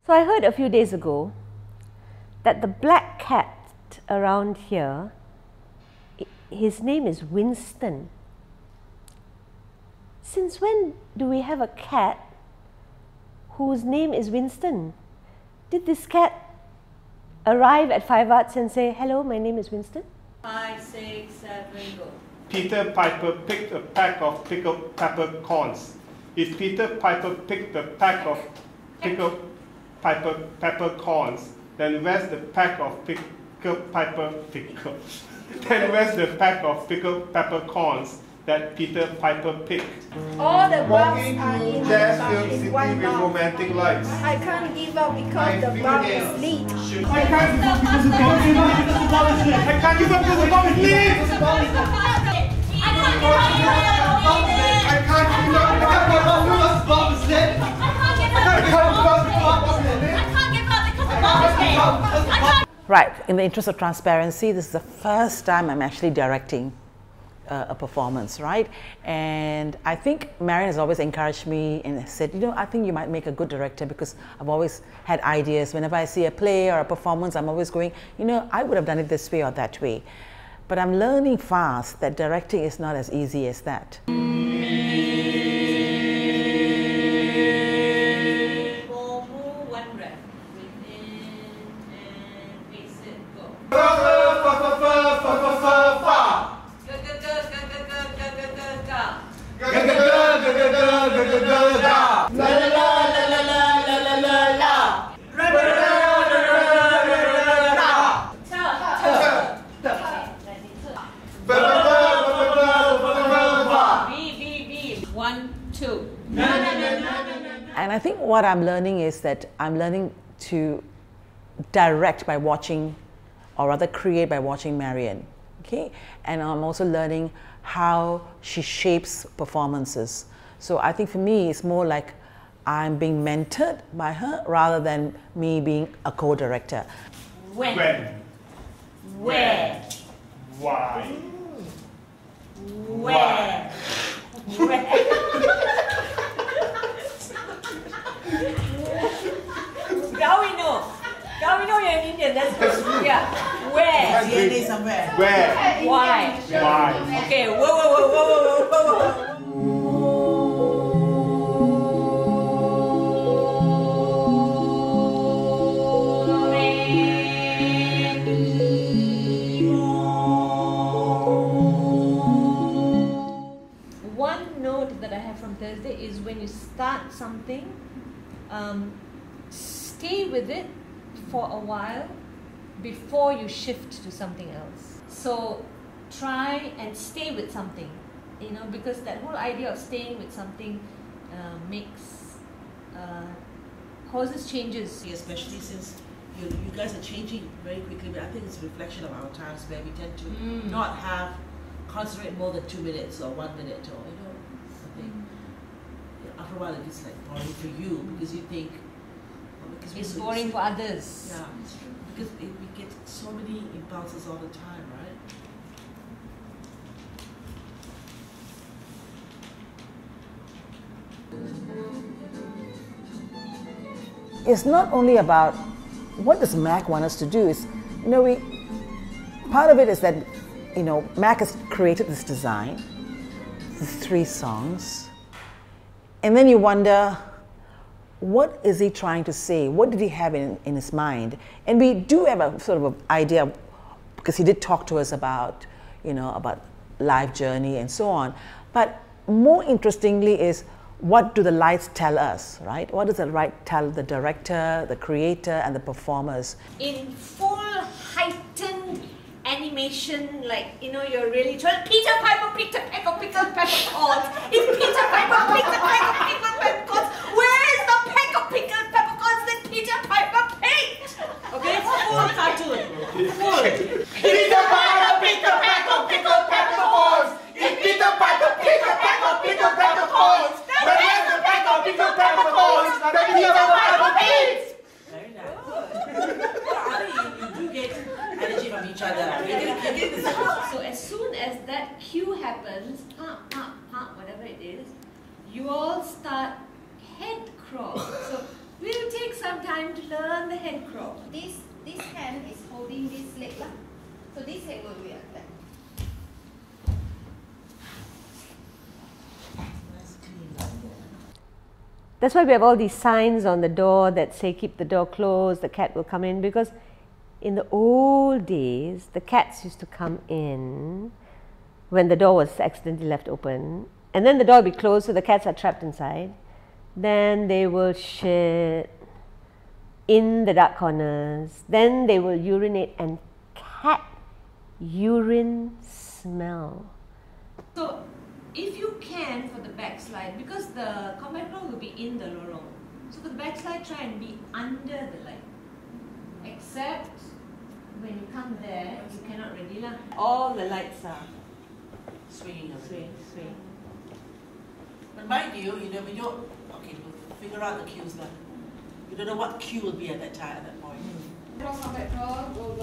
So I heard a few days ago that the black cat around here, his name is Winston. Since when do we have a cat whose name is Winston? Did this cat arrive at 5 Arts and say, "Hello, my name is Winston"? 5, 6, 7, go. Peter Piper picked a pack of pickled peppercorns. If Peter Piper picked a pack of pickled peppercorns, then where's the pack of then where's the pack of pickled peppercorns that Peter Piper picked? All the bumps Walking are through in Jazzfield City one with bump. romantic lights. I can't give up because the bump is lead. I can't give up because the bomb is lead! I can't give up because the bomb is lead! I can't give up because the bomb is lead! Right, in the interest of transparency, this is the first time I'm actually directing a performance, right? And I think Marion has always encouraged me and said, you know, I think you might make a good director, because I've always had ideas. Whenever I see a play or a performance, I'm always going, you know, I would have done it this way or that way. But I'm learning fast that directing is not as easy as that. And I think what I'm learning is that I'm learning to direct by watching, or rather create by watching Marion, okay? And I'm also learning how she shapes performances. So I think for me, it's more like I'm being mentored by her rather than me being a co-director. When? Where? Why? Where? Now we know you're an Indian. That's good. Yeah. Where? DNA somewhere. Where? Why? Why? Okay. Whoa. One note that I have from Thursday is when you start something, stay with it for a while before you shift to something else. So try and stay with something, you know, because that whole idea of staying with something causes changes. Especially since you guys are changing very quickly, but I think it's a reflection of our times where we tend to not concentrate more than 2 minutes or 1 minute, or you know, something. After a while it gets like boring for you because you think, It's boring for others. Yeah, it's true. Because we get so many impulses all the time, right? It's not only about what does Mac want us to do. It's, you know, part of it is that, you know, Mac has created this design, these 3 songs, and then you wonder, what is he trying to say? What did he have in his mind? And we do have a sort of an idea, because he did talk to us about, you know, about life journey and so on. But more interestingly is, what do the lights tell us, right? What does the light tell the director, the creator, and the performers? In full heightened animation, like, you know, you're really trying. Peter Piper picked a peck of pickled peppercorns. If Peter Piper picked a peck of pickled peppercorns, where is the peck of pickled peppercorns that Peter Piper picked? Okay, full cartoon. Full. Peter Piper picked a pack of pickled peppercorns! If Peter Piper picked a pack of pickled peppercorns, then where's the pack of pickled peppercorns that Peter Piper picked? Very nice. I think you do get energy from each other. So as soon as that cue happens, whatever it is, you all start head crawl. So we'll take some some time to learn the hen crawl. This hand is holding this leg lah. So this leg will be like that. That's why we have all these signs on the door that say keep the door closed, the cat will come in, because in the old days, the cats used to come in when the door was accidentally left open, and then the door will be closed, so the cats are trapped inside. Then they will shit in the dark corners, then they will urinate, and cat urine smell. So if you can, for the backslide, because the combat crawl will be in the lorong, so for the backslide, try and be under the light. Except when you come there, you cannot really lah. All the lights are Swinging away. swing. But mind you, we don't, okay, we'll figure out the cues now. You don't know what cue will be at that time, at that point. Combat crawl, go.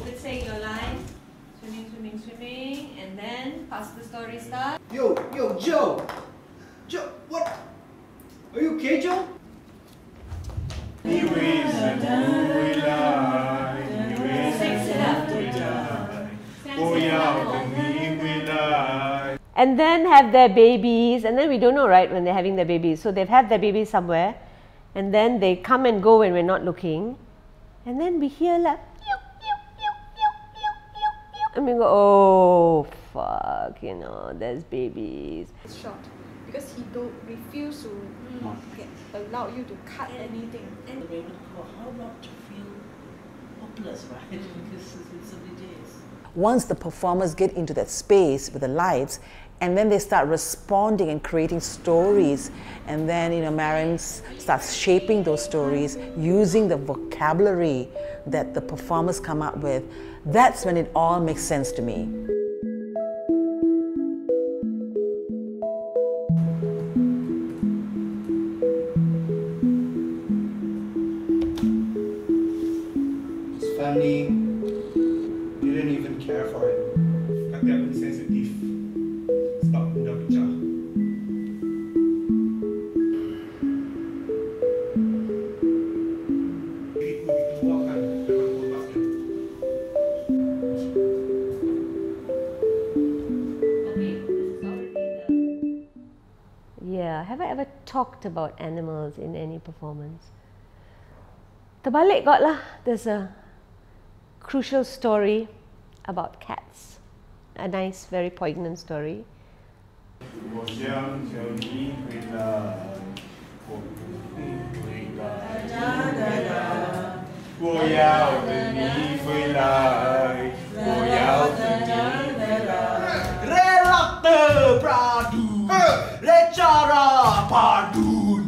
Let's say your line, swimming, and then past the story start. Yo, Joe! Joe, what? Are you okay, Joe? And then have their babies, and then we don't know, right, when they're having their babies. So they've had their babies somewhere, and then they come and go when we're not looking, and then we hear like, and we go, oh fuck, you know, there's babies. It's short because he don't refuse to allow you to cut anything. And the Raven call, how not to feel hopeless, right? Because it's so many days. Once the performers get into that space with the lights, and then they start responding and creating stories, and then Marion starts shaping those stories using the vocabulary that the performers come up with. That's when it all makes sense to me. His family didn't even care for him. Kata aku ni sensitif. Sebab mudah pecah. Diriku dikeluarkan dalam kotaknya. Yeah, have I ever talked about animals in any performance? Terbalik got lah, there's a crucial story about cats. A nice, very poignant story. Relakta Pradun, Recara Padun,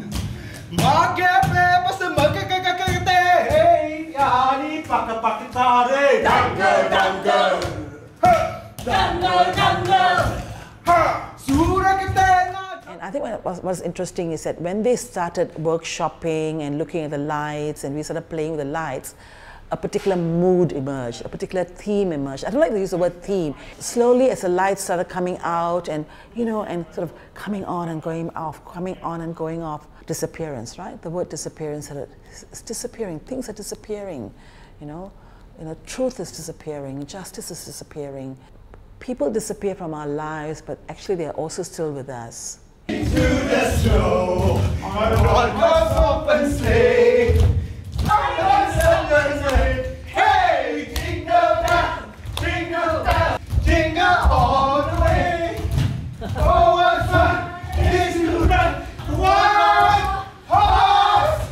Magepe Pasamagakakakate, Yani Pakapakitare, Dangle, Surakatena. And I think what was interesting is that when they started workshopping and looking at the lights, and we started playing with the lights, a particular mood emerged, a particular theme emerged. I don't like to use the word theme. Slowly, as the lights started coming out, and and sort of coming on and going off, coming on and going off, disappearance, right? The word disappearance, it's disappearing. Things are disappearing, truth is disappearing, justice is disappearing. People disappear from our lives, but actually they are also still with us. To the snow on a one-horse open sleigh. Hey, jingle bell, jingle all the way. Oh, what fun it is to run one horse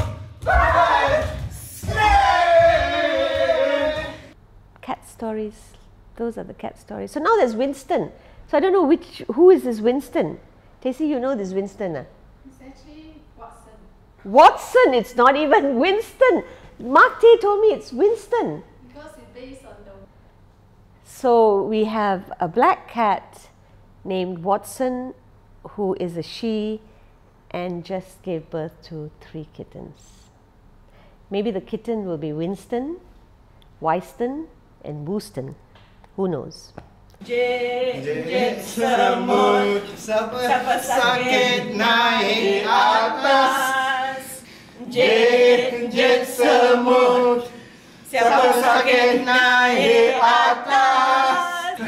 open sleigh. Cat stories, those are the cat stories. So now there's Winston. So I don't know who is this Winston? Tacey, you know this Winston? It's actually Watson. Watson, it's not even Winston. Mark Tay told me it's Winston. Because it's based on the... So we have a black cat named Watson, who is a she and just gave birth to 3 kittens. Maybe the kitten will be Winston, Wyston and Wooston. Who knows? Semut, siapa sakit naik atas. Jet semut, siapa sakit naik atas.